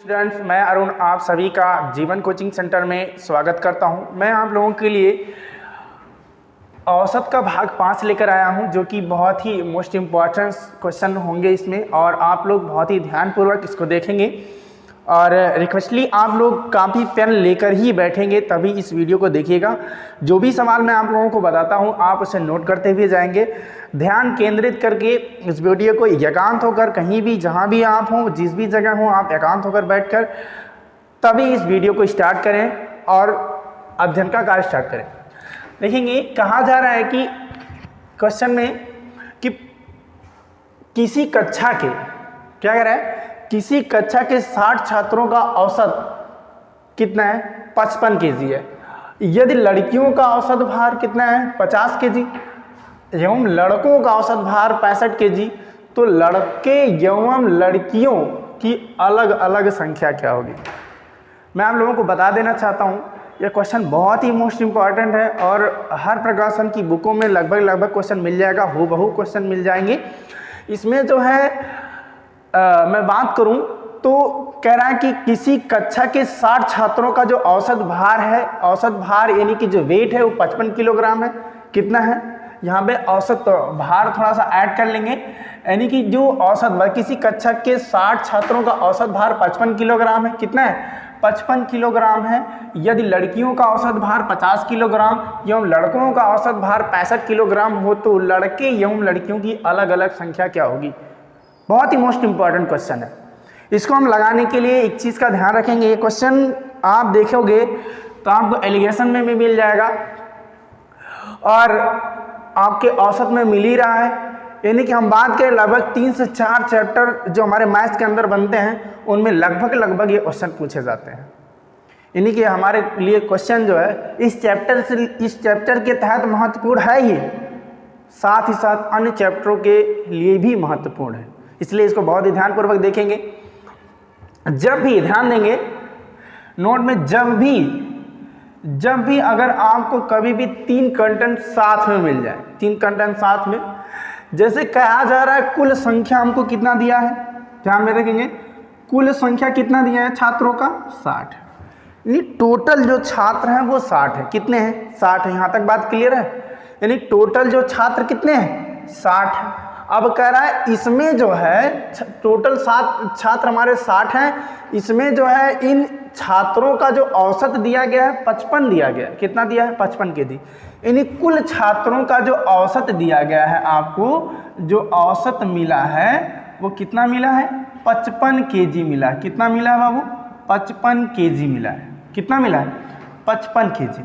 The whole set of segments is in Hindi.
स्टूडेंट्स, मैं अरुण आप सभी का जीवन कोचिंग सेंटर में स्वागत करता हूं। मैं आप लोगों के लिए औसत का भाग 5 लेकर आया हूं, जो कि बहुत ही मोस्ट इम्पॉर्टेंट क्वेश्चन होंगे इसमें, और आप लोग बहुत ही ध्यानपूर्वक इसको देखेंगे। और रिक्वेस्टली आप लोग कापी पेन लेकर ही बैठेंगे, तभी इस वीडियो को देखिएगा। जो भी सवाल मैं आप लोगों को बताता हूं, आप उसे नोट करते हुए जाएंगे। ध्यान केंद्रित करके इस वीडियो को एकांत होकर, कहीं भी जहां भी आप हों, जिस भी जगह हों, आप एकांत होकर बैठकर तभी इस वीडियो को स्टार्ट करें और अध्ययन का कार्य स्टार्ट करें। देखेंगे, कहा जा रहा है कि क्वेश्चन में कि किसी कक्षा के क्या कह रहा है, किसी कक्षा के 60 छात्रों का औसत कितना है? 55 केजी है। यदि लड़कियों का औसत भार कितना है? 50 केजी एवं लड़कों का औसत भार 65 केजी, तो लड़के एवं लड़कियों की अलग अलग संख्या क्या होगी? मैं आप लोगों को बता देना चाहता हूं, यह क्वेश्चन बहुत ही मोस्ट इम्पॉर्टेंट है और हर प्रकाशन की बुकों में लगभग क्वेश्चन मिल जाएगा, हूबहू क्वेश्चन मिल जाएंगे। इसमें जो है मैं बात करूं तो कह रहा है कि किसी कक्षा के 60 छात्रों का जो औसत भार है, औसत भार यानी कि जो वेट है वो 55 किलोग्राम है। कितना है? यहाँ पे औसत भार थोड़ा सा ऐड कर लेंगे, यानी कि जो औसत भार किसी कक्षा के 60 छात्रों का औसत भार 55 किलोग्राम है। कितना है? 55 किलोग्राम है। यदि लड़कियों का औसत भार 50 किलोग्राम एवं लड़कों का औसत भार 65 किलोग्राम हो, तो लड़के एवं लड़कियों की अलग अलग संख्या क्या होगी? बहुत ही मोस्ट इंपॉर्टेंट क्वेश्चन है। इसको हम लगाने के लिए एक चीज़ का ध्यान रखेंगे। ये क्वेश्चन आप देखोगे तो आपको एलिगेशन में भी मिल जाएगा और आपके औसत में मिल ही रहा है। यानी कि हम बात करें लगभग 3 से 4 चैप्टर जो हमारे मैथ्स के अंदर बनते हैं, उनमें लगभग ये क्वेश्चन पूछे जाते हैं। यानी कि हमारे लिए क्वेश्चन जो है इस चैप्टर के तहत महत्वपूर्ण है ही, साथ ही साथ अन्य चैप्टरों के लिए भी महत्वपूर्ण है। इसलिए इसको बहुत ही ध्यानपूर्वक देखेंगे। जब भी ध्यान देंगे नोट में, जब भी अगर आपको कभी भी 3 कंटेंट साथ में मिल जाए, 3 कंटेंट साथ में, जैसे कहा जा रहा है कुल संख्या हमको कितना दिया है, ध्यान में रखेंगे, कुल संख्या कितना दिया है छात्रों का? 60। यानी टोटल जो छात्र हैं वो 60 है। कितने हैं? 60 है। यहाँ तक बात क्लियर है? यानी टोटल जो छात्र कितने हैं? 60 है। अब कह रहा है इसमें जो है टोटल 7 छात्र हमारे 60 हैं, इसमें जो है इन छात्रों का जो औसत दिया गया है 55 दिया गया है। कितना दिया है? 55 केजी। यानी कुल छात्रों का जो औसत दिया गया है, आपको जो औसत मिला है वो कितना मिला है? 55 केजी मिला है। कितना मिला है बाबू? 55 केजी मिला है। कितना मिला है? 55 केजी।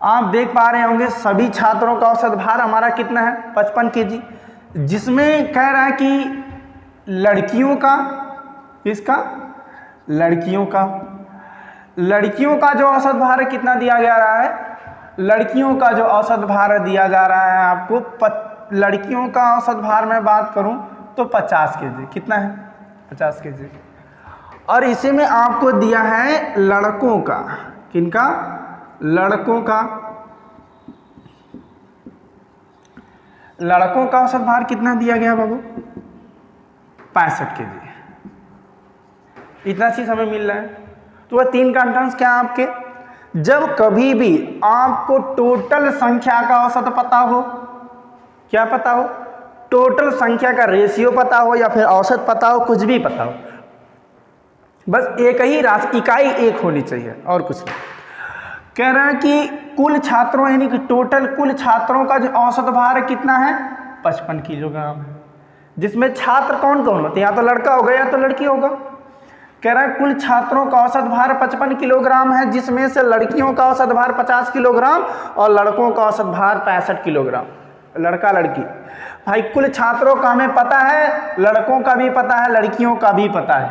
आप देख पा रहे होंगे सभी छात्रों का औसत भार हमारा कितना है? 55 केजी। जिसमें कह रहा है कि लड़कियों का, किसका? लड़कियों का जो औसत भार है कितना दिया जा रहा है? लड़कियों का जो औसत भार दिया जा रहा है आपको, लड़कियों का औसत भार में बात करूं तो 50 केजी। कितना है? 50 केजी। और इसी में आपको दिया है लड़कों का, किनका? लड़कों का औसत भार कितना दिया गया बाबू? 65 केजी। इतना चीज हमें मिल रहा है। तो वह 3 कंटेंट्स क्या आपके? जब कभी भी आपको टोटल संख्या का औसत पता हो, क्या पता हो? टोटल संख्या का रेशियो पता हो या फिर औसत पता हो, कुछ भी पता हो, बस एक ही राशि, इकाई एक होनी चाहिए और कुछ नहीं। कह रहा है कि कुल छात्रों यानी कि टोटल कुल छात्रों का जो औसत भार कितना है? 55 किलोग्राम है। जिसमें छात्र कौन कौन होते हैं? या तो लड़का होगा या तो लड़की होगा। कह रहा है कुल छात्रों का औसत भार 55 किलोग्राम है, जिसमें से लड़कियों का औसत भार 50 किलोग्राम और लड़कों का औसत भार 65 किलोग्राम। लड़का लड़की, भाई कुल छात्रों का हमें पता है, लड़कों का भी पता है, लड़कियों का भी पता है।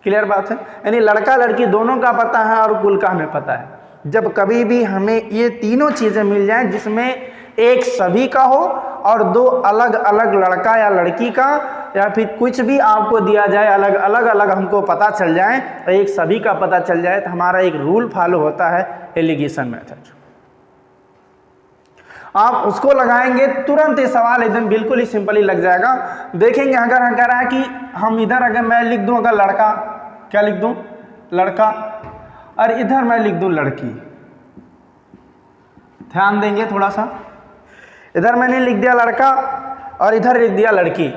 क्लियर बात है? यानी लड़का लड़की दोनों का पता है और कुल का हमें पता है। जब कभी भी हमें ये तीनों चीज़ें मिल जाएं, जिसमें एक सभी का हो और 2 अलग अलग लड़का या लड़की का, या फिर कुछ भी आपको दिया जाए अलग अलग हमको पता चल जाए, तो एक सभी का पता चल जाए, तो हमारा एक रूल फॉलो होता है, एलिगेशन मेथड। आप उसको लगाएंगे तुरंत ये सवाल एकदम बिल्कुल ही सिंपली लग जाएगा। देखेंगे अगर कह रहा है कि हम इधर अगर मैं लिख दूं अगर लड़का, क्या लिख दूं? लड़का। और इधर मैं लिख दूं लड़की। ध्यान देंगे थोड़ा सा, इधर मैंने लिख दिया लड़का और इधर लिख दिया लड़की।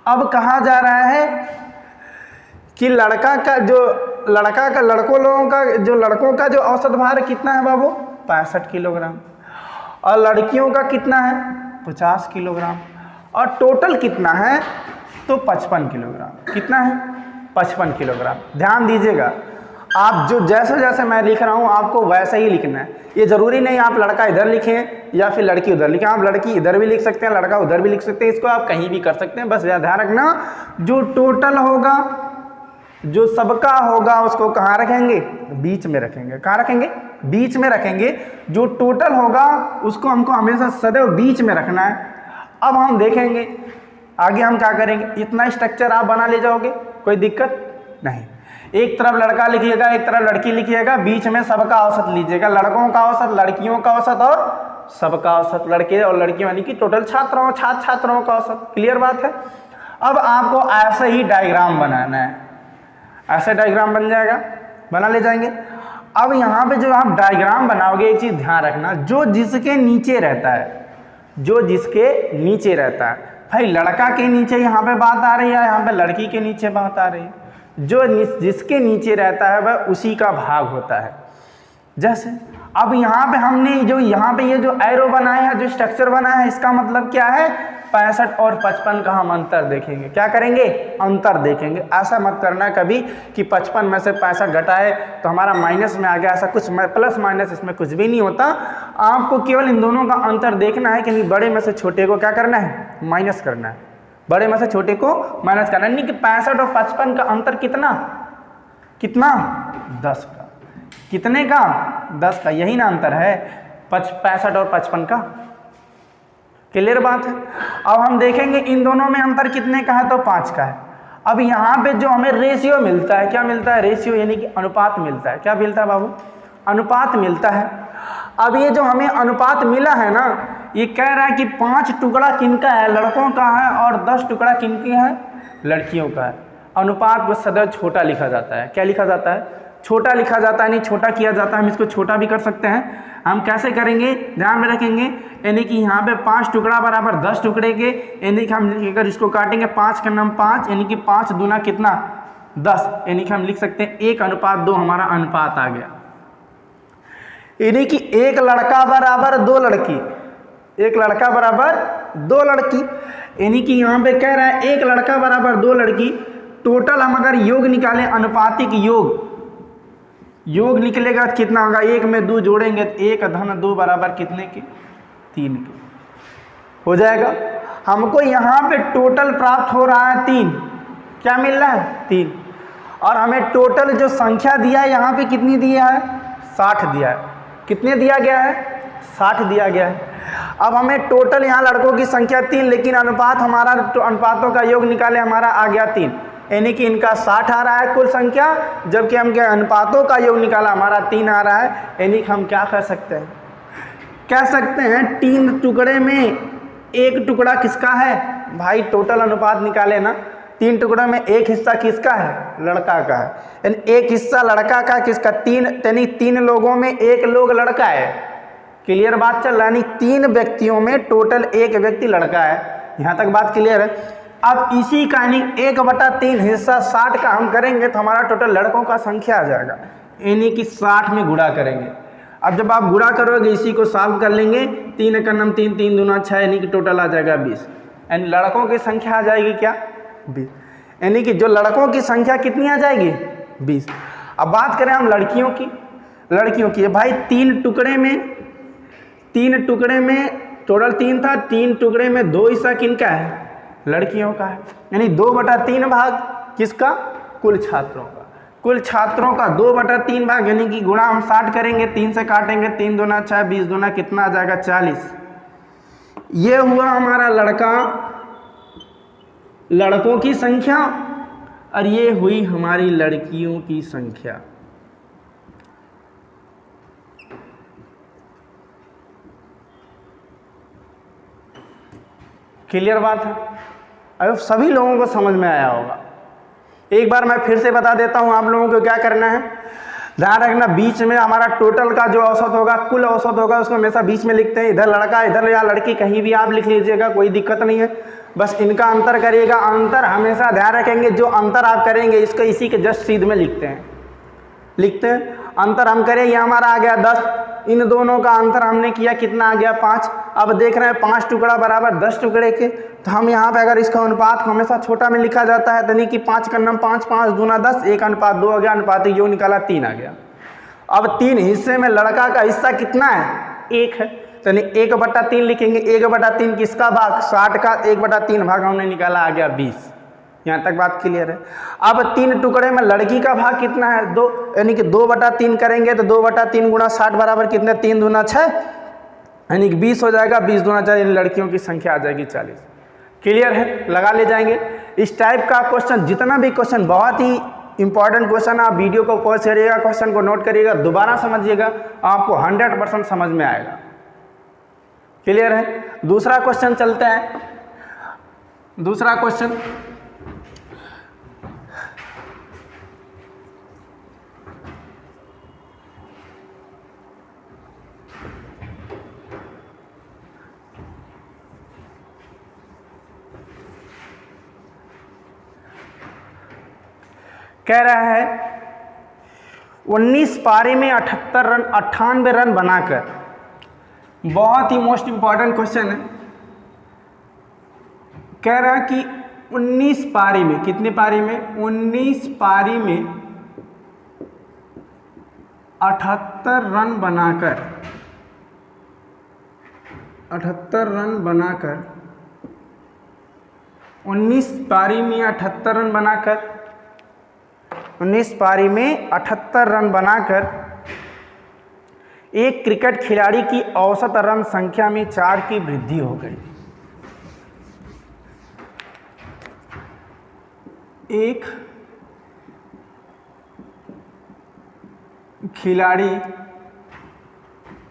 अब कहा जा रहा है कि लड़कों का जो औसत भार कितना है बाबू? 65 किलोग्राम। और लड़कियों का कितना है? 50 किलोग्राम। और टोटल कितना है? तो 55 किलोग्राम। कितना है? 55 किलोग्राम। ध्यान दीजिएगा, आप जो जैसे जैसे मैं लिख रहा हूँ आपको वैसे ही लिखना है। ये ज़रूरी नहीं आप लड़का इधर लिखें या फिर लड़की उधर लिखें। आप लड़की इधर भी लिख सकते हैं, लड़का उधर भी लिख सकते हैं। इसको आप कहीं भी कर सकते हैं। बस ध्यान रखना, जो टोटल होगा, जो सबका होगा, उसको कहाँ रखेंगे? बीच में रखेंगे। कहाँ रखेंगे? बीच में रखेंगे। जो टोटल होगा उसको हमको हमेशा सदैव बीच में रखना है। अब हम देखेंगे आगे हम क्या करेंगे। इतना स्ट्रक्चर आप बना ले जाओगे, कोई दिक्कत नहीं। एक तरफ लड़का लिखिएगा, एक तरफ लड़की लिखिएगा, बीच में सबका औसत लीजिएगा। लड़कों का औसत, लड़कियों का औसत और सबका औसत, लड़के और लड़कियों यानी कि टोटल छात्रों का औसत। क्लियर बात है? अब आपको ऐसे ही डायग्राम बनाना है। ऐसे डायग्राम बन जाएगा, बना ले जाएंगे। अब यहाँ पे जो आप डायग्राम बनाओगे, एक चीज़ ध्यान रखना, जो जिसके नीचे रहता है, जो जिसके नीचे रहता है, भाई लड़का के नीचे यहाँ पे बात आ रही है, यहाँ पे लड़की के नीचे बात आ रही है। जो जिसके नीचे रहता है वह उसी का भाग होता है। जैसे अब यहाँ पे हमने जो यहाँ पे ये जो एरो बनाया है, जो स्ट्रक्चर बनाया है, इसका मतलब क्या है? 65 और 55 का हम अंतर देखेंगे। क्या करेंगे? अंतर देखेंगे। ऐसा मत करना कभी कि 55 में से 65 घटाए तो हमारा माइनस में आ गया। ऐसा कुछ प्लस माइनस इसमें कुछ भी नहीं होता। आपको केवल इन दोनों का अंतर देखना है कि बड़े में से छोटे को क्या करना है? माइनस करना है। बड़े में से छोटे को माइनस करना है। नहीं कि 65 और 55 का अंतर कितना? 10 का। कितने का? 10 का। यही ना अंतर है 65 और 55 का। क्लियर बात है? अब हम देखेंगे इन दोनों में अंतर कितने का है? तो 5 का है। अब यहाँ पे जो हमें रेशियो मिलता है, क्या मिलता है? रेशियो यानी कि अनुपात मिलता है। क्या मिलता है बाबू? अनुपात मिलता है। अब ये जो हमें अनुपात मिला है ना, ये कह रहा है कि 5 टुकड़ा किनका है? लड़कों का है। और 10 टुकड़ा किनकी है? लड़कियों का है। अनुपात को सदैव छोटा लिखा जाता है। क्या लिखा जाता है? छोटा लिखा जाता है, नहीं छोटा किया जाता है। हम इसको छोटा भी कर सकते हैं। हम कैसे करेंगे? ध्यान में रखेंगे, यानी कि यहाँ पे 5 टुकड़ा बराबर 10 टुकड़े के, यानी कि हम अगर इसको काटेंगे 5 का नाम 5, यानी कि 5 दूना कितना? 10, यानी कि हम लिख सकते हैं 1:2 हमारा अनुपात आ गया। यानी कि एक लड़का बराबर 2 लड़की, एक लड़का बराबर 2 लड़की, यानी कि यहाँ पे कह रहा है एक लड़का बराबर 2 लड़की। टोटल हम अगर योग निकालें, अनुपातिक योग निकलेगा कितना होगा? 1 में 2 जोड़ेंगे, 1:2 बराबर कितने के? 3 के हो जाएगा। हमको यहाँ पे टोटल प्राप्त हो रहा है 3। क्या मिल रहा है? 3। और हमें टोटल जो संख्या दिया है यहाँ पे कितनी दिया है? 60 दिया है। कितने दिया गया है? 60 दिया गया है। अब हमें टोटल यहाँ लड़कों की संख्या 3, लेकिन अनुपात हमारा, तो अनुपातों का योग निकाले, हमारा आ गया 3, यानी कि इनका 60 आ रहा है कुल संख्या, जबकि हम क्या अनुपातों का योग निकाला हमारा 3 आ रहा है। यानी कि हम क्या कर सकते हैं? कह सकते हैं 3 टुकड़े में 1 टुकड़ा किसका है? भाई टोटल अनुपात निकाले ना, 3 टुकड़ों में 1 हिस्सा किसका है? लड़का का है। यानी 1 हिस्सा लड़का का, किसका? 3, यानी 3 लोगों में 1 लोग लड़का है। क्लियर बात चल रहा है? यानी 3 व्यक्तियों में टोटल 1 व्यक्ति लड़का है। यहाँ तक बात क्लियर है? अब इसी का यानी 1/3 हिस्सा 60 का हम करेंगे तो हमारा टोटल लड़कों का संख्या आ जाएगा, यानी कि 60 में गुणा करेंगे। अब जब आप गुणा करोगे, इसी को सॉल्व कर लेंगे, 3 × 9 3, 3 दूना 6, यानी कि टोटल आ जाएगा 20। यानी लड़कों की संख्या आ जाएगी क्या? 20। यानी कि जो लड़कों की संख्या कितनी आ जाएगी? 20। अब बात करें हम लड़कियों की। भाई 3 टुकड़े में टोटल 3 था, 3 टुकड़े में 2 हिस्सा किनका है? लड़कियों का है। यानी 2/3 भाग किसका? कुल छात्रों का। कुल छात्रों का 2/3 भाग, यानी कि गुणा हम 60 करेंगे, 3 से काटेंगे, 3 दूना 6, 20 दूना कितना आ जाएगा? 40। ये हुआ हमारा लड़कों की संख्या, और ये हुई हमारी लड़कियों की संख्या। क्लियर बात है? अब सभी लोगों को समझ में आया होगा। एक बार मैं फिर से बता देता हूँ आप लोगों को क्या करना है। ध्यान रखना, बीच में हमारा टोटल का जो औसत होगा, कुल औसत होगा, उसको हमेशा बीच में लिखते हैं। इधर लड़का इधर या लड़की कहीं भी आप लिख लीजिएगा, कोई दिक्कत नहीं है, बस इनका अंतर करिएगा। अंतर हमेशा ध्यान रखेंगे, जो अंतर आप करेंगे इसको इसी के जस्ट सीध में लिखते हैं। अंतर हम करें, ये हमारा आ गया 10, इन दोनों का अंतर हमने किया, कितना आ गया 5। अब देख रहे हैं 5 टुकड़ा बराबर 10 टुकड़े के, तो हम यहाँ पे अगर इसका अनुपात हमेशा छोटा में लिखा जाता है, तो नहीं कि 5 का नम 5, 5 दूना 10, 1:2 आ गया, अनुपात योग निकाला 3 आ गया। अब 3 हिस्से में लड़का का हिस्सा कितना है, 1 है, तो 1/3 लिखेंगे। 1/3 किसका भाग, 60 का 1/3 भाग हमने निकाला, आ गया 20। यहाँ तक बात क्लियर है। अब 3 टुकड़े में लड़की का भाग कितना है, 2, यानी कि 2/3 करेंगे तो 2/3 गुणा 60 बराबर कितने, 3 दूना 6, यानी कि 20 हो जाएगा। 20 दूना 4, इन लड़कियों की संख्या आ जाएगी 40। क्लियर है, लगा ले जाएंगे। इस टाइप का क्वेश्चन, जितना भी क्वेश्चन, बहुत ही इंपॉर्टेंट क्वेश्चन, आप वीडियो को पॉज करिएगा, क्वेश्चन को नोट करिएगा, दोबारा समझिएगा, आपको 100% समझ में आएगा। क्लियर है। दूसरा क्वेश्चन चलते हैं। दूसरा क्वेश्चन, कह रहा है 19 पारी में 98 रन बनाकर, बहुत ही मोस्ट इंपॉर्टेंट क्वेश्चन है। कह रहा है कि 19 पारी में, कितने पारी में, 19 पारी में 78 रन बनाकर, 78 रन बनाकर, 19 पारी में 78 रन बनाकर, 19 पारी में 78 रन बनाकर एक क्रिकेट खिलाड़ी की औसत रन संख्या में 4 की वृद्धि हो गई। एक खिलाड़ी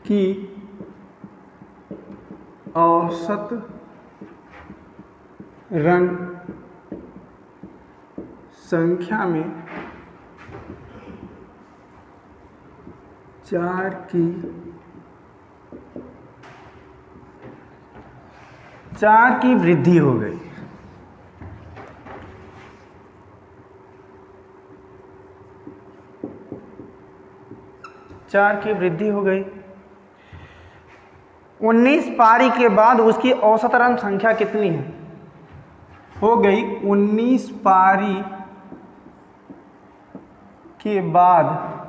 की औसत रन संख्या में 4 की वृद्धि हो गई। चार की वृद्धि हो गई। 19 पारी के बाद उसकी औसत रन संख्या कितनी है, हो गई 19 पारी के बाद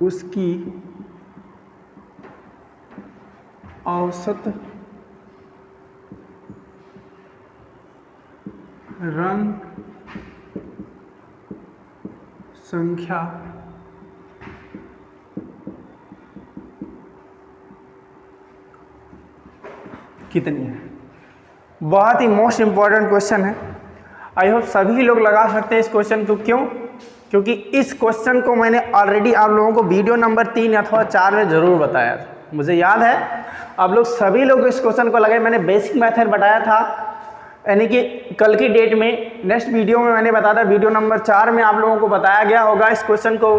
उसकी औसत रन संख्या कितनी है। बहुत ही मोस्ट इंपॉर्टेंट क्वेश्चन है। आई होप सभी लोग लगा सकते हैं इस क्वेश्चन को। क्यों? क्योंकि इस क्वेश्चन को मैंने ऑलरेडी आप लोगों को वीडियो नंबर 3 अथवा 4 में ज़रूर बताया था। मुझे याद है आप लोग सभी लोग इस क्वेश्चन को लगे। मैंने बेसिक मेथड बताया था, यानी कि कल की डेट में नेक्स्ट वीडियो में मैंने बताया था, वीडियो नंबर 4 में आप लोगों को बताया गया होगा। इस क्वेश्चन को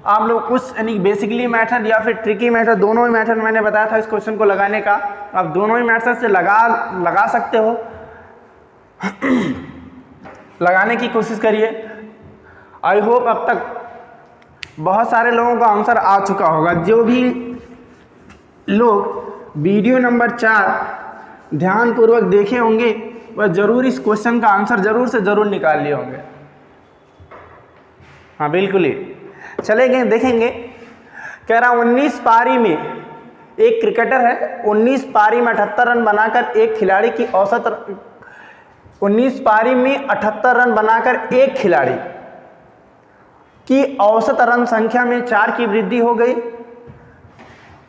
आप लोग उस यानी बेसिकली मेथड या फिर ट्रिकी मेथड, दोनों ही मेथड मैंने बताया था इस क्वेश्चन को लगाने का। आप दोनों ही मेथड से लगा सकते हो। लगाने की कोशिश करिए। आई होप अब तक बहुत सारे लोगों का आंसर आ चुका होगा। जो भी लोग वीडियो नंबर 4 ध्यानपूर्वक देखे होंगे वह जरूर इस क्वेश्चन का आंसर जरूर से जरूर निकाल लिए होंगे। हाँ बिल्कुल ही चलेंगे, देखेंगे। कह रहा 19 पारी में एक क्रिकेटर है, 19 पारी में 78 रन बनाकर एक खिलाड़ी की औसत 19 पारी में 78 रन बनाकर एक खिलाड़ी की औसत रन संख्या में 4 की वृद्धि हो गई।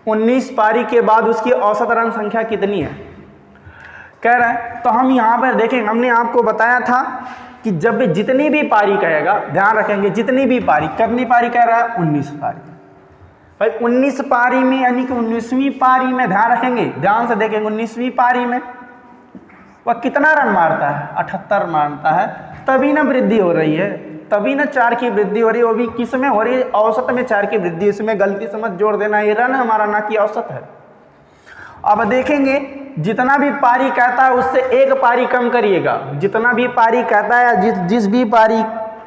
19 पारी के बाद उसकी औसत रन संख्या कितनी है कह रहा है। तो हम यहाँ पर देखें, हमने आपको बताया था कि जब भी जितनी भी पारी कहेगा, ध्यान रखेंगे जितनी भी पारी, कितनी पारी कह रहा है 19 पारी। भाई 19 पारी में यानी कि 19वीं पारी में, ध्यान रखेंगे, ध्यान से देखेंगे 19वीं पारी में वह कितना रन मारता है, 78 मारता है, तभी ना वृद्धि हो रही है, तभी ना 4 की वृद्धि हो रही है। वो भी किस में हो रही है, औसत में 4 की वृद्धि। इसमें गलती से मत जोड़ देना, ये रन हमारा ना कि औसत है। अब देखेंगे जितना भी पारी कहता है उससे एक पारी कम करिएगा। जितना भी पारी कहता है, जिस भी पारी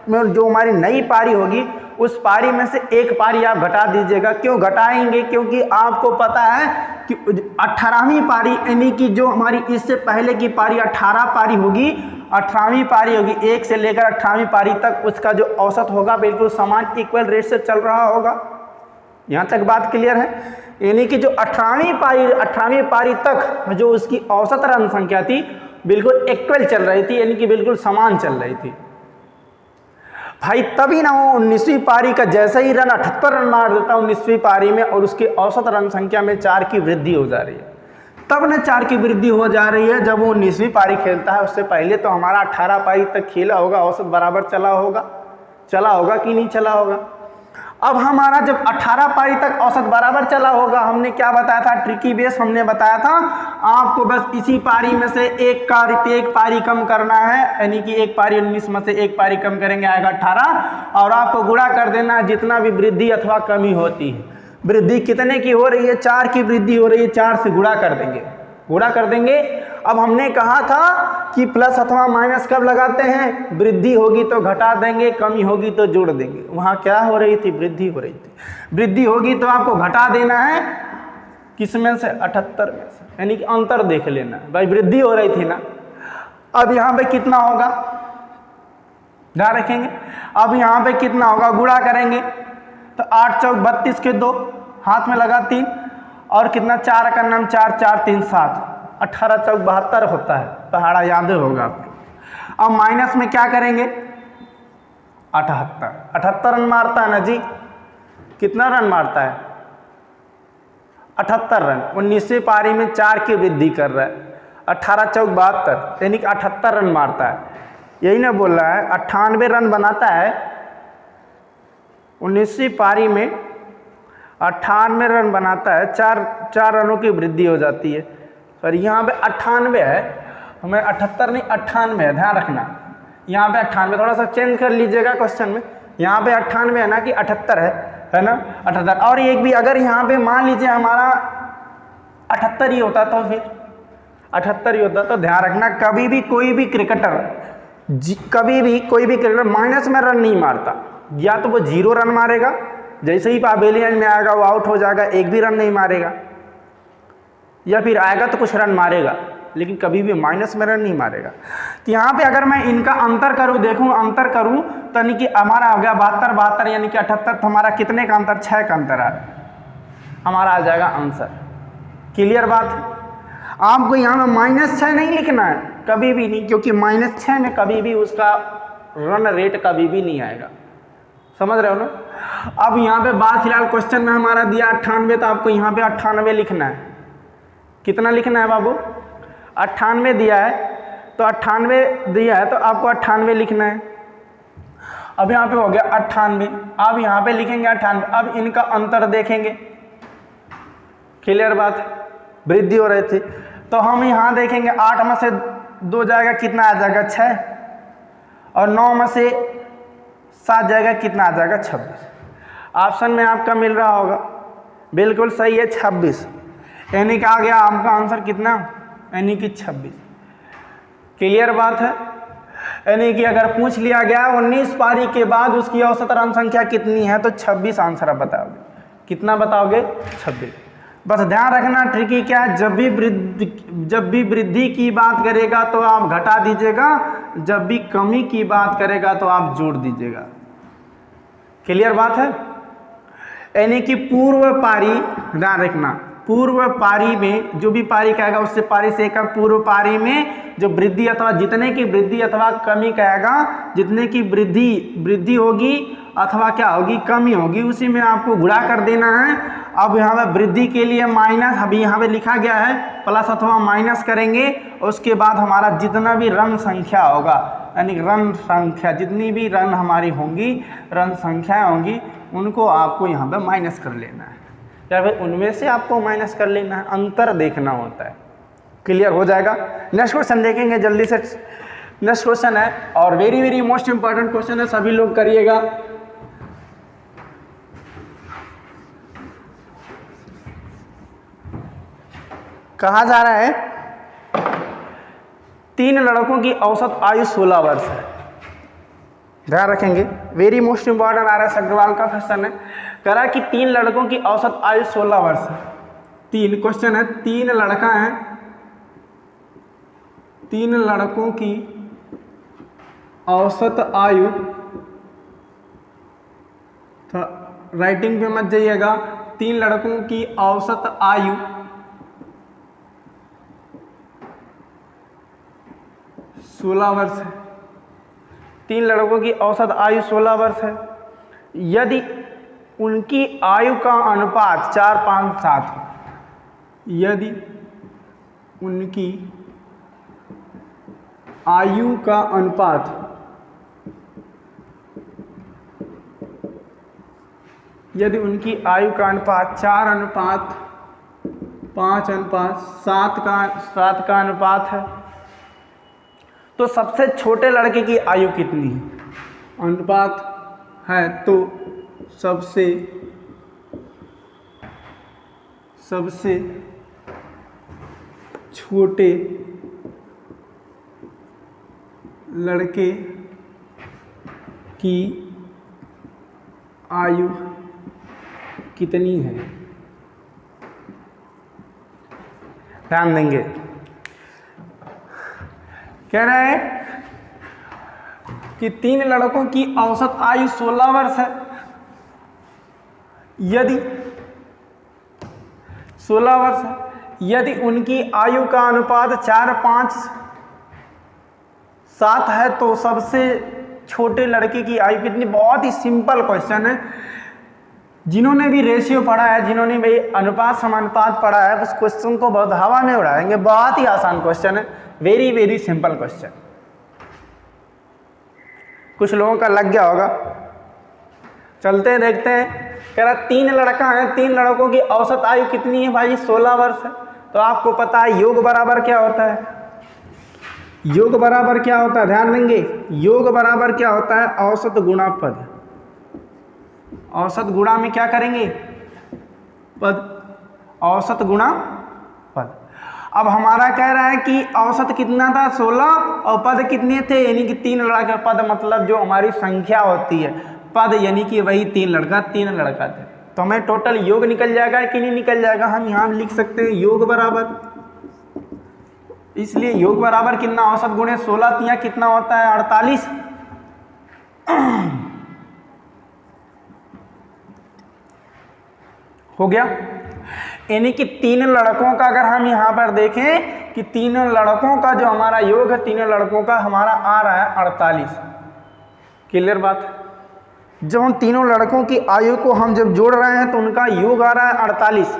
में जो हमारी नई पारी होगी उस पारी में से एक पारी आप घटा दीजिएगा। क्यों घटाएंगे, क्योंकि आपको पता है कि 18वीं पारी यानी कि जो हमारी इससे पहले की पारी 18 पारी होगी, 18वीं पारी होगी 1 से लेकर 18वीं पारी तक, उसका जो औसत होगा बिल्कुल समान इक्वल रेट से चल रहा होगा। यहाँ तक बात क्लियर है। यानी कि जो 18वीं पारी तक जो उसकी औसत रन संख्या थी बिल्कुल इक्वल चल रही थी, यानी कि बिल्कुल समान चल रही थी भाई। तभी ना वो 19वीं पारी का जैसे ही रन 78 रन मार देता 19वीं पारी में, और उसकी औसत रन संख्या में 4 की वृद्धि हो जा रही है। तब ना 4 की वृद्धि हो जा रही है जब वो 19वीं पारी खेलता है। उससे पहले तो हमारा 18 पारी तक खेला होगा, औसत बराबर चला होगा कि नहीं चला होगा। अब हमारा जब 18 पारी तक औसत बराबर चला होगा, हमने क्या बताया था, ट्रिकी बेस हमने बताया था आपको, बस इसी पारी में से एक पारी कम करना है, यानी कि एक पारी 19 में से एक पारी कम करेंगे, आएगा 18, और आपको गुणा कर देना है जितना भी वृद्धि अथवा कमी होती है। वृद्धि कितने की हो रही है, 4 की वृद्धि हो रही है, 4 से गुणा कर देंगे। अब हमने कहा था कि प्लस अथवा माइनस कब लगाते हैं, वृद्धि होगी तो घटा देंगे, कमी होगी तो जोड़ देंगे। वहाँ क्या हो रही थी, वृद्धि हो रही थी। वृद्धि होगी तो आपको घटा देना है, किस में से, 78 में से, यानी कि अंतर देख लेना है भाई, वृद्धि हो रही थी ना। अब यहाँ पे कितना होगा, ध्यान रखेंगे, अब यहाँ पे कितना होगा, गुणा करेंगे तो 8 चौक 32 के 2, हाथ में लगा 3, और कितना 4 का नाम 4, 4 3 7, 18 चौक 72 होता है, पहाड़ा याद होगा आपको। अब माइनस में क्या करेंगे, 78 रन मारता है ना जी, कितना रन मारता है, 78 रन। 19वीं पारी में 4 की वृद्धि कर रहा है, 18 चौक 72, यानी कि 78 रन मारता है। यही ना बोल रहा है, 98 रन बनाता है 19वीं पारी में, 98 रन बनाता है, 4 रनों की वृद्धि हो जाती है। सर यहाँ पे 98 है, हमें 78 नहीं 98 है, ध्यान रखना। यहाँ पे 98, थोड़ा सा चेंज कर लीजिएगा क्वेश्चन में, यहाँ पे 98 है ना कि 78 है ना, 78। और एक भी अगर यहाँ पे मान लीजिए हमारा 78 ही होता तो फिर 78 ही होता, तो ध्यान रखना कभी भी कोई भी क्रिकेटर माइनस में रन नहीं मारता। या तो वो 0 रन मारेगा, जैसे ही पवेलियन में आएगा वो आउट हो जाएगा, एक भी रन नहीं मारेगा, या फिर आएगा तो कुछ रन मारेगा, लेकिन कभी भी माइनस में रन नहीं मारेगा। तो यहाँ पे अगर मैं इनका अंतर करूँ तो यानी कि हमारा हो गया 72, यानी कि 78, तो हमारा कितने का अंतर, 6 का अंतर आ रहा है, हमारा आ जाएगा आंसर। क्लियर बात है। आपको यहाँ में -6 नहीं लिखना है, कभी भी नहीं, क्योंकि -6 में कभी भी उसका रन रेट कभी भी नहीं आएगा, समझ रहे हो ना। अब यहाँ पे बात फिलहाल क्वेश्चन में हमारा दिया 98, तो आपको यहाँ पे 98 लिखना है। कितना लिखना है बाबू, 98 दिया है, तो 98 दिया है तो आपको 98 लिखना है। अब यहाँ पे हो गया 98, अब यहाँ पे लिखेंगे 98। अब इनका अंतर देखेंगे, क्लियर बात है, वृद्धि हो रही थी, तो हम यहाँ देखेंगे 8 में से 2 जाएगा, कितना आ जाएगा 6, और 9 में से 7 जाएगा, कितना आ जाएगा 26। ऑप्शन में आपका मिल रहा होगा, बिल्कुल सही है 26, यानी कि आ गया आपका आंसर कितना, यानी कि 26। क्लियर बात है। यानी कि अगर पूछ लिया गया 19 पारी के बाद उसकी औसत रन संख्या कितनी है, तो 26 आंसर आप बताओगे। कितना बताओगे, 26। बस ध्यान रखना ट्रिकी क्या है, जब भी वृद्धि की बात करेगा तो आप घटा दीजिएगा, जब भी कमी की बात करेगा तो आप जोड़ दीजिएगा। क्लियर बात है। यानी कि पूर्व पारी, ध्यान रखना, पूर्व पारी में जो भी पारी कहेगा उससे पारी से कम, पूर्व पारी में जो वृद्धि अथवा जितने की वृद्धि अथवा कमी कहेगा, जितने की वृद्धि होगी अथवा क्या होगी, कमी होगी, उसी में आपको गुणा कर देना है। अब यहाँ पे वृद्धि के लिए माइनस, अभी यहाँ पे लिखा गया है प्लस अथवा माइनस करेंगे, उसके बाद हमारा जितना भी रन संख्या होगा, यानी रन संख्या जितनी भी रन हमारी होंगी, रन संख्या होंगी, उनको आपको यहाँ पे माइनस कर लेना है, या फिर उनमें से आपको माइनस कर लेना है, अंतर देखना होता है। क्लियर हो जाएगा। नेक्स्ट क्वेश्चन देखेंगे जल्दी से। नेक्स्ट क्वेश्चन है और very very most important question है, सभी लोग करिएगा। कहा जा रहा है 3 लड़कों की औसत आयु 16 वर्ष है। ध्यान रखेंगे, very most important RS Agarwal का क्वेश्चन है। कह रहा है कि 3 लड़कों की औसत आयु 16 वर्ष है। 3 क्वेश्चन है, 3 लड़का हैं, 3 लड़कों की औसत आयु, तो राइटिंग पे मत जाइएगा, 3 लड़कों की औसत आयु 16 वर्ष है। 3 लड़कों की औसत आयु 16 वर्ष है। यदि उनकी आयु का अनुपात 4, 5, 7 हो, यदि उनकी आयु का अनुपात 4:5:7 का अनुपात है, तो सबसे छोटे लड़के की आयु कितनी है? अनुपात है तो सबसे छोटे लड़के की आयु कितनी है? ध्यान देंगे, कह रहे हैं कि 3 लड़कों की औसत आयु 16 वर्ष है। यदि 16 वर्ष है, यदि उनकी आयु का अनुपात 4, 5, 7 है, तो सबसे छोटे लड़के की आयु कितनी? बहुत ही सिंपल क्वेश्चन है। जिन्होंने भी रेशियो पढ़ा है, जिन्होंने भी अनुपात समानुपात पढ़ा है, उस क्वेश्चन को बहुत हवा में उड़ाएंगे। बहुत ही आसान क्वेश्चन है, वेरी वेरी सिंपल क्वेश्चन। कुछ लोगों का लग गया होगा, चलते हैं देखते हैं। कह रहा 3 लड़का है, 3 लड़कों की औसत आयु कितनी है भाई? 16 वर्ष है। तो आपको पता है योग बराबर क्या होता है? योग बराबर क्या होता है? ध्यान देंगे, योग बराबर क्या होता है? औसत गुणा पद। औसत गुणा में क्या करेंगे? पद, औसत गुणा पद। अब हमारा कह रहा है कि औसत कितना था? 16, और पद कितने थे? यानी कि 3 लड़का। पद मतलब जो हमारी संख्या होती है, पद यानी कि वही 3 लड़का थे। तो हमें टोटल योग निकल जाएगा कि नहीं निकल जाएगा? हम यहाँ लिख सकते हैं योग बराबर, इसलिए योग बराबर कितना? औसत गुणे 16 या कितना होता है? 48। हो गया। यानी कि 3 लड़कों का अगर हम यहाँ पर देखें कि 3 लड़कों का जो हमारा योग है, 3 लड़कों का हमारा आ रहा है 48। क्लियर बात है? जब हम तीनों लड़कों की आयु को हम जब जोड़ रहे हैं तो उनका योग आ रहा है 48,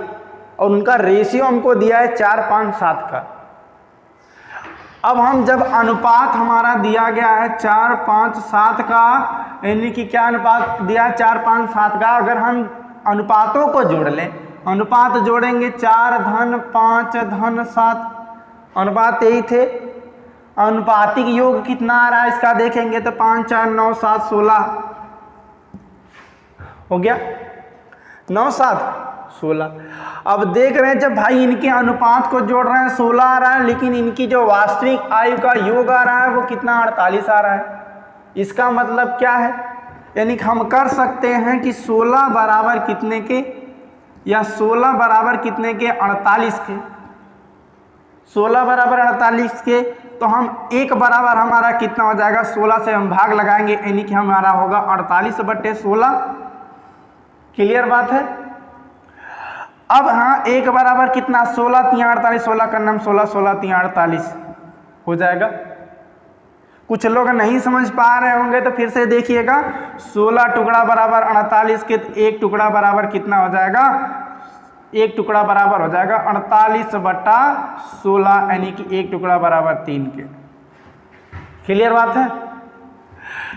और उनका रेशियो हमको दिया है 4, 5, 7 का। अब हम जब अनुपात हमारा दिया गया है 4, 5, 7 का, यानी कि क्या अनुपात दिया है? 4, 5, 7 का। अगर हम अनुपातों को जोड़ लें, अनुपात जोड़ेंगे 4 धन 5 धन 7, अनुपात यही थे। अनुपातिक योग कितना आ रहा है इसका देखेंगे तो 5, 4, 9, 7, 16 हो गया। 9, 7, 16। अब देख रहे हैं जब भाई इनके अनुपात को जोड़ रहे हैं 16 आ रहा है, लेकिन इनकी जो वास्तविक आयु का योग आ रहा है वो कितना? 48 आ रहा है। इसका मतलब क्या है? यानी कि हम कर सकते हैं कि 16 बराबर कितने के, या 16 बराबर कितने के? 48 के। 16 बराबर 48 के, तो हम 1 बराबर हमारा कितना हो जाएगा? 16 से हम भाग लगाएंगे, यानी कि हमारा होगा 48/16। क्लियर बात है? अब हाँ, 1 बराबर कितना? 16 × 48, 16 का नाम 16, 16 × 48 हो जाएगा। कुछ लोग नहीं समझ पा रहे होंगे तो फिर से देखिएगा। 16 टुकड़ा बराबर 48 के, तो 1 टुकड़ा बराबर कितना हो जाएगा? 1 टुकड़ा बराबर हो जाएगा 48/16, यानी कि 1 टुकड़ा बराबर 3 के। क्लियर बात है?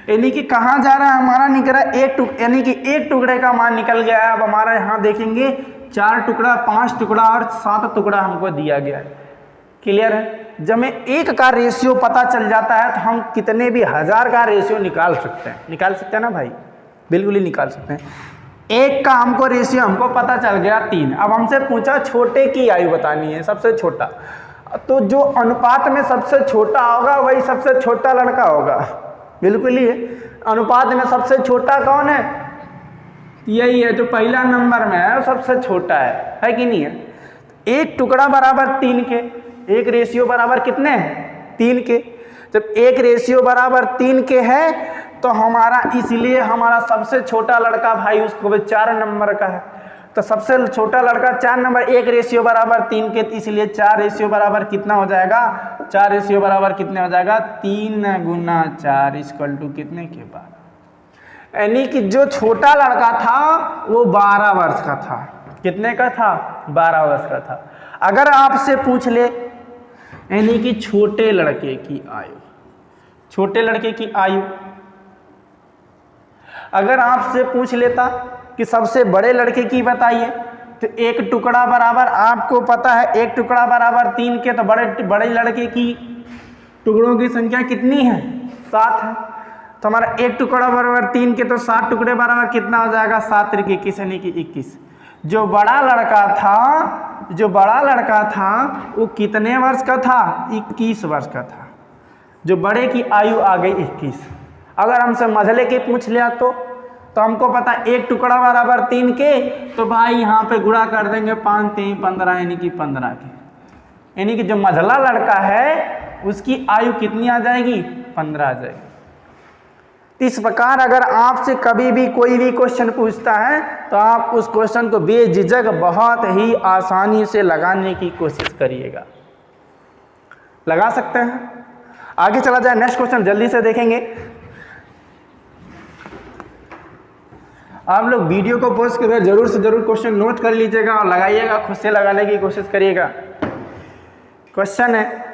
यानी कि कहाँ जा रहा है हमारा? निकल रहा है 1 टुकड़ा, यानी कि 1 टुकड़े का मान निकल गया है। अब हमारा यहाँ देखेंगे 4 टुकड़ा, 5 टुकड़ा और 7 टुकड़ा हमको दिया गया है। क्लियर है? जब हमें एक का रेशियो पता चल जाता है तो हम कितने भी हजार का रेशियो निकाल सकते हैं ना भाई, बिल्कुल ही निकाल सकते हैं। एक का हमको रेशियो हमको पता चल गया 3। अब हमसे पूछा छोटे की आयु बतानी है, सबसे छोटा, तो जो अनुपात में सबसे छोटा होगा वही सबसे छोटा लड़का होगा, बिल्कुल ही है। अनुपात में सबसे छोटा कौन है? यही है जो पहला नंबर में है, वो सबसे छोटा है कि नहीं है? एक टुकड़ा बराबर 3 के, एक रेशियो बराबर कितने हैं? 3 के। जब एक रेशियो बराबर 3 के है तो हमारा, इसलिए हमारा सबसे छोटा लड़का भाई उसको 4 नंबर का है। तो सबसे छोटा लड़का 4 नंबर, एक रेशियो बराबर 3 के, इसलिए 4 रेशियो बराबर कितना हो जाएगा? 4 रेशियो बराबर कितने हो जाएगा? 3 गुना 4 इक्वल टू कितने के? 12। यानी कि जो छोटा लड़का था वो 12 वर्ष का था। कितने का था? 12 वर्ष का था। अगर आपसे पूछ ले यानी कि छोटे लड़के की आयु, छोटे लड़के की आयु अगर आपसे पूछ लेता कि सबसे बड़े लड़के की बताइए, तो एक टुकड़ा बराबर, आपको पता है एक टुकड़ा बराबर 3 के, तो बड़े लड़के की टुकड़ों की संख्या कितनी है? 7 है। तो हमारा एक टुकड़ा बराबर 3 के, तो 7 टुकड़े बराबर कितना हो जाएगा? 7 त्रिक 21 यानी कि 21। जो बड़ा लड़का था वो कितने वर्ष का था? 21 वर्ष का था। जो बड़े की आयु आ गई 21। अगर हमसे मझले के पूछ लिया तो हमको पता एक टुकड़ा बराबर 3 के, तो भाई यहाँ पे गुणा कर देंगे 5 3 15 यानी कि 15 के, यानी कि जो मझला लड़का है उसकी आयु कितनी आ जाएगी? 15 आ जाएगी। इस प्रकार अगर आपसे कभी भी कोई भी क्वेश्चन पूछता है तो आप उस क्वेश्चन को बेझिझक बहुत ही आसानी से लगाने की कोशिश करिएगा। लगा सकते हैं? आगे चला जाए, नेक्स्ट क्वेश्चन जल्दी से देखेंगे। आप लोग वीडियो को पॉज करके जरूर से जरूर क्वेश्चन नोट कर लीजिएगा और लगाइएगा, खुद से लगाने की कोशिश करिएगा। क्वेश्चन है,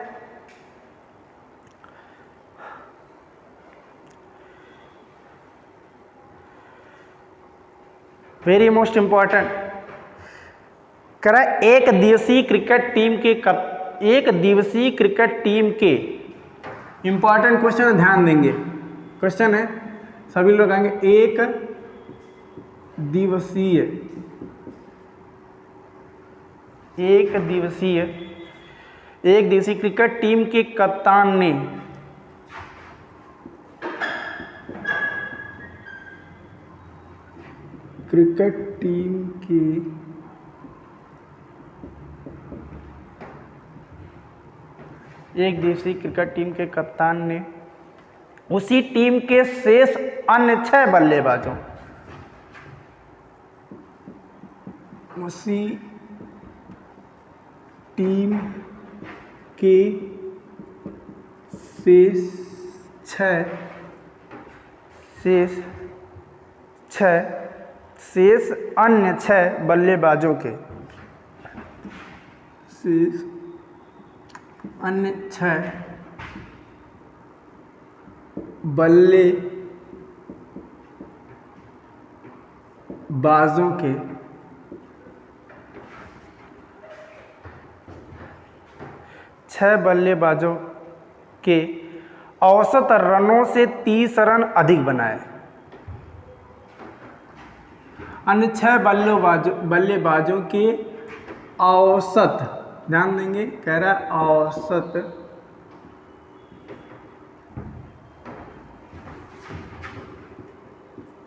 वेरी मोस्ट इंपॉर्टेंट, कह रहा है एक दिवसीय क्रिकेट टीम के इंपॉर्टेंट क्वेश्चन, ध्यान देंगे। क्वेश्चन है, सभी लोग आएंगे, एक दिवसीय क्रिकेट टीम के कप्तान ने एक दिवसीय क्रिकेट टीम के कप्तान ने उसी टीम के शेष अन्य 6 बल्लेबाजों, उसी टीम के शेष अन्य 6 बल्लेबाजों के अन्य 6 बल्लेबाजों के औसत रनों से 30 रन अधिक बनाए। अन्य 6 बल्लेबाजों के औसत, ध्यान देंगे, कह रहा है औसत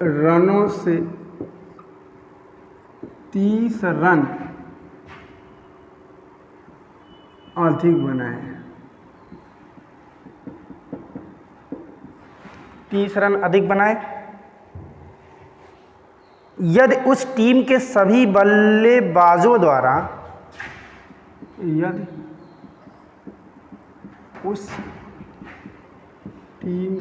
रनों से 30 रन अधिक बनाए। 30 रन अधिक बनाए यदि उस टीम के सभी बल्लेबाजों द्वारा, यदि उस टीम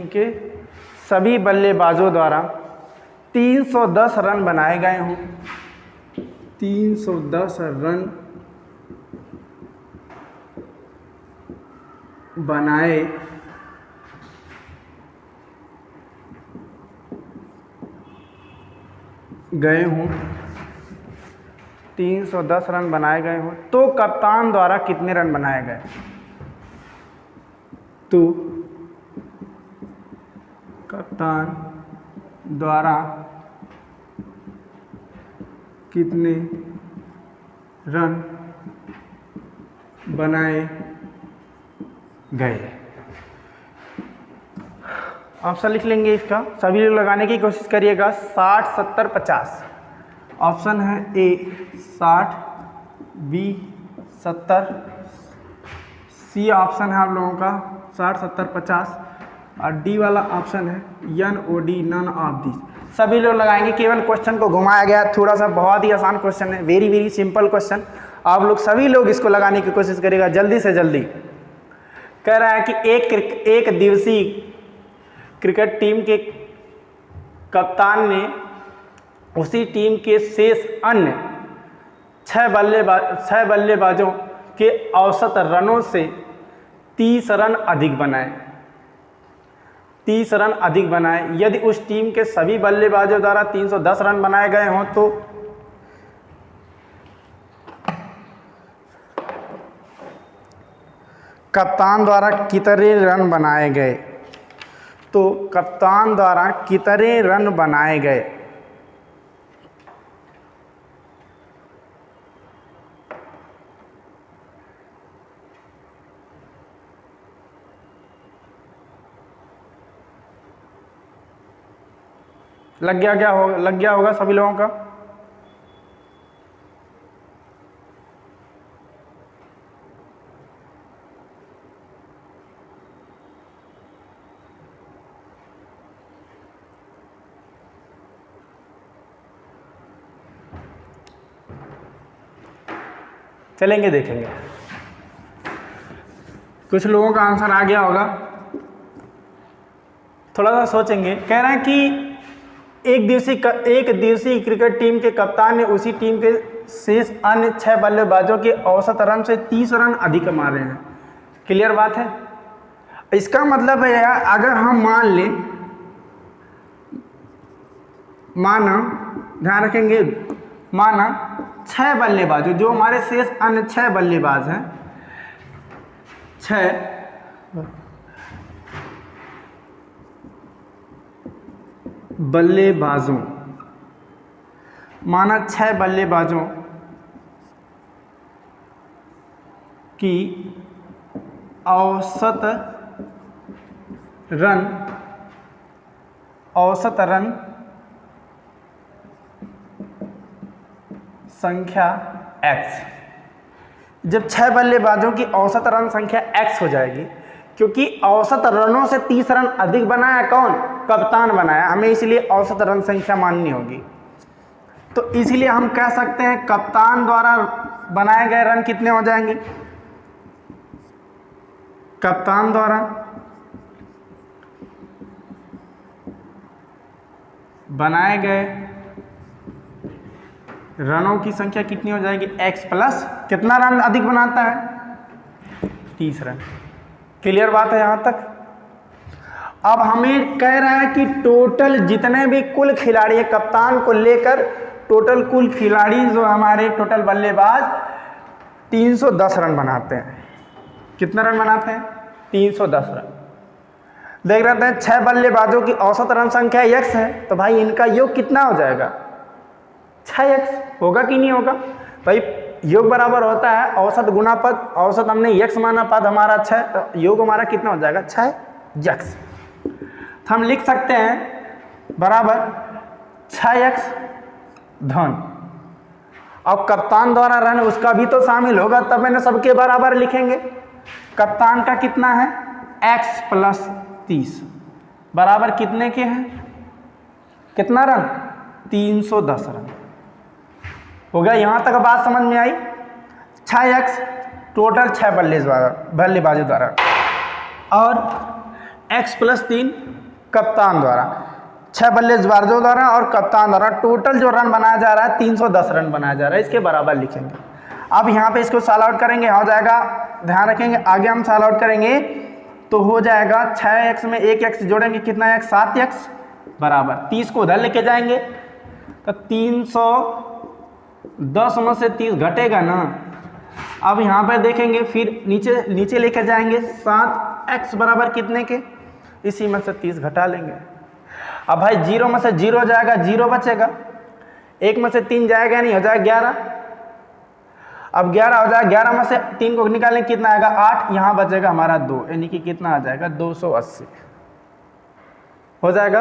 के सभी बल्लेबाजों द्वारा 310 रन बनाए गए हों, 310 रन बनाए गए हों, 310 रन बनाए गए हों, तो कप्तान द्वारा कितने रन बनाए गए? तो कप्तान द्वारा कितने रन बनाए गए? ऑप्शन लिख लेंगे इसका, सभी लोग लगाने की कोशिश करिएगा। 60, 70, 50। ऑप्शन है ए 60, बी 70, सी ऑप्शन है आप लोगों का 60, 70, 50 और डी वाला ऑप्शन है NOD, नन ऑफ दिस। सभी लोग लगाएंगे। केवल क्वेश्चन को घुमाया गया, थोड़ा सा बहुत ही आसान क्वेश्चन है, वेरी वेरी सिंपल क्वेश्चन। आप लोग सभी लोग इसको लगाने की कोशिश करिएगा जल्दी से जल्दी। कह रहा है कि एक दिवसीय क्रिकेट टीम के कप्तान ने उसी टीम के शेष अन्य 6 बल्लेबाजों के औसत रनों से 30 रन अधिक बनाए। 30 रन अधिक बनाए। यदि उस टीम के सभी बल्लेबाजों द्वारा 310 रन बनाए गए हों तो कप्तान द्वारा कितने रन बनाए गए? तो कप्तान द्वारा कितने रन बनाए गए? लग गया होगा सभी लोगों का। चलेंगे देखेंगे, कुछ लोगों का आंसर आ गया होगा। थोड़ा सा सोचेंगे। कह रहे हैं कि एक दिवसीय क्रिकेट टीम के कप्तान ने उसी टीम के शेष अन्य 6 बल्लेबाजों के औसत रन से 30 रन अधिक मारे हैं। क्लियर बात है। इसका मतलब है यार, अगर हम मान लें, माना, ध्यान रखेंगे, माना 6 बल्लेबाज जो हमारे शेष अन्य 6 बल्लेबाज हैं, 6 बल्लेबाजों, माना 6 बल्लेबाजों की औसत रन संख्या x। जब 6 बल्लेबाजों की औसत रन संख्या x हो जाएगी, क्योंकि औसत रनों से 30 रन अधिक बनाया कौन? कप्तान बनाया। हमें इसलिए औसत रन संख्या माननी होगी। तो इसीलिए हम कह सकते हैं कप्तान द्वारा बनाए गए रन कितने हो जाएंगे? कप्तान द्वारा बनाए गए रनों की संख्या कितनी हो जाएगी? x प्लस कितना रन अधिक बनाता है? 30 रन। क्लियर बात है यहाँ तक। अब हमें कह रहा है कि टोटल जितने भी कुल खिलाड़ी, कप्तान को लेकर टोटल कुल खिलाड़ी जो हमारे टोटल बल्लेबाज 310 रन बनाते हैं। कितना रन बनाते हैं? 310 रन। देख रहे हैं 6 बल्लेबाजों की औसत रन संख्या x है, तो भाई इनका योग कितना हो जाएगा? 6x। होगा कि नहीं होगा भाई? योग बराबर होता है औसत गुना पद। औसत हमने x माना, पद हमारा 6, तो योग हमारा कितना हो जाएगा? 6x। तो हम लिख सकते हैं बराबर 6x धन, और कप्तान द्वारा रन उसका भी तो शामिल होगा, तब मैंने सबके बराबर लिखेंगे। कप्तान का कितना है? x प्लस 30 बराबर कितने के हैं? कितना रन? 310 रन। हो गया। यहाँ तक बात समझ में आई। 6x टोटल 6 बल्लेबाजों द्वारा और x प्लस 3 कप्तान द्वारा, 6 बल्लेबाजों द्वारा और कप्तान द्वारा टोटल जो रन बनाया जा रहा है 310 रन बनाया जा रहा है। इसके बराबर लिखेंगे। अब यहाँ पे इसको सॉल्व आउट करेंगे, हो जाएगा। ध्यान रखेंगे आगे हम सॉल्व आउट करेंगे तो हो जाएगा 6x में 1x जोड़ेंगे कितना x 7x बराबर 30 को उधर लेके जाएंगे तो 310 में से 30 घटेगा ना। अब यहाँ पर देखेंगे फिर नीचे लेके जाएंगे 7x बराबर कितने के, इसी में से 30 घटा लेंगे। अब भाई 0 में से 0 जाएगा 0 बचेगा, 1 में से 3 जाएगा नहीं, हो जाएगा 11। अब 11 हो जाएगा, 11 में से 3 को निकालें कितना आएगा 8, यहाँ बचेगा हमारा 2, यानी कि कितना आ जाएगा 280 हो जाएगा।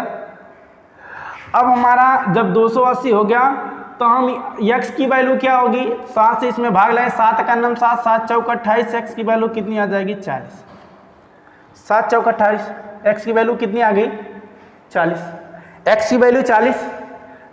अब हमारा जब 280 हो गया तो हम x की वैल्यू क्या होगी, 7 से इसमें भाग लाए, 7 का नाम 7, 7 चौक 28, x की वैल्यू कितनी आ जाएगी 40, 7 चौक 28, x की वैल्यू कितनी आ गई 40, x की वैल्यू 40।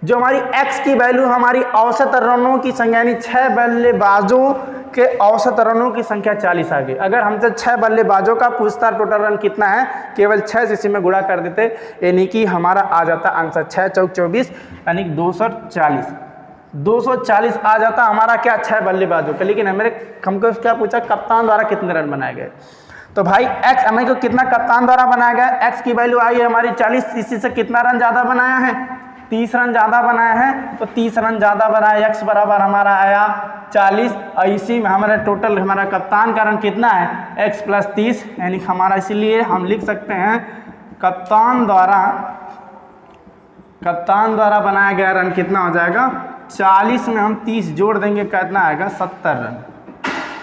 जो हमारी x की वैल्यू हमारी औसत रनों की संख्या यानी 6 बल्लेबाजों के औसत रनों की संख्या 40 आ गई। अगर हमसे 6 बल्लेबाजों का पूछता टोटल रन कितना है, केवल 6 से इसी में गुणा कर देते, यानी कि हमारा आ जाता आंसर 6 चौक 24 यानी 240 आ जाता हमारा क्या 6 बल्लेबाजों का। लेकिन हमको क्या पूछा कप्तान द्वारा कितने रन बनाए गए, तो भाई x हमें को कितना कप्तान द्वारा बनाया गया, x की वैल्यू आई है हमारी 40, इसी से कितना रन ज़्यादा बनाया है 30 रन ज़्यादा बनाया है, तो 30 रन ज़्यादा बनाया, x बराबर हमारा आया 40 और इसी में हमारा टोटल हमारा कप्तान का रन कितना है x + 30, यानी हमारा इसीलिए हम लिख सकते हैं कप्तान द्वारा बनाया गया रन कितना हो जाएगा 40 में हम 30 जोड़ देंगे कितना आएगा 70 रन।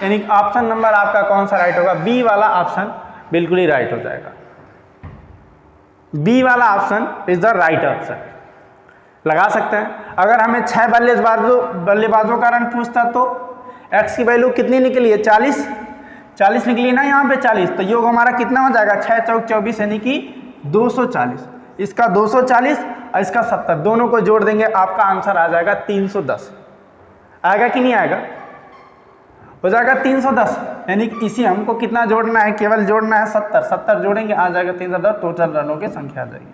यानी ऑप्शन नंबर आपका कौन सा राइट होगा, बी वाला ऑप्शन बिल्कुल ही राइट हो जाएगा। बी वाला option is the right option, लगा सकते हैं। अगर हमें 6 बल्लेबाजों का रन पूछता तो x की वैल्यू कितनी निकली है 40 निकली ना यहाँ पे 40, तो योग हमारा कितना हो जाएगा 6 चौक 24 यानी कि 240, इसका 240 और इसका 70 दोनों को जोड़ देंगे आपका आंसर आ जाएगा 310। आएगा कि नहीं आएगा, हो जाएगा 310, यानी कि इसी हमको कितना जोड़ना है, केवल जोड़ना है 70 जोड़ेंगे आ जाएगा 310, टोटल रनों की संख्या आ जाएगी।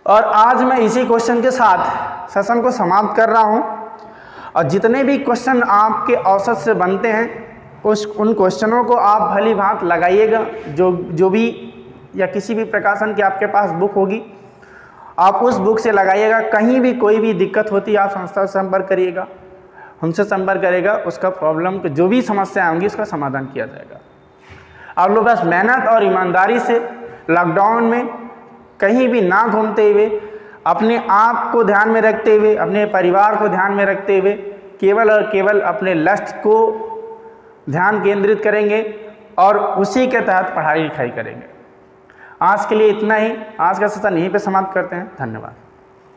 और आज मैं इसी क्वेश्चन के साथ सेशन को समाप्त कर रहा हूं, और जितने भी क्वेश्चन आपके औसत से बनते हैं उन क्वेश्चनों को आप भली भांति लगाइएगा। जो भी या किसी भी प्रकाशन की आपके पास बुक होगी आप उस बुक से लगाइएगा। कहीं भी कोई भी दिक्कत होती है आप संस्था से संपर्क करिएगा, हमसे संपर्क करेगा, उसका प्रॉब्लम जो भी समस्या होंगी उसका समाधान किया जाएगा। आप लोग बस मेहनत और ईमानदारी से लॉकडाउन में कहीं भी ना घूमते हुए, अपने आप को ध्यान में रखते हुए, अपने परिवार को ध्यान में रखते हुए केवल और केवल अपने लक्ष्य को ध्यान केंद्रित करेंगे और उसी के तहत पढ़ाई लिखाई करेंगे। आज के लिए इतना ही, आज का सेशन यहीं पे समाप्त करते हैं। धन्यवाद।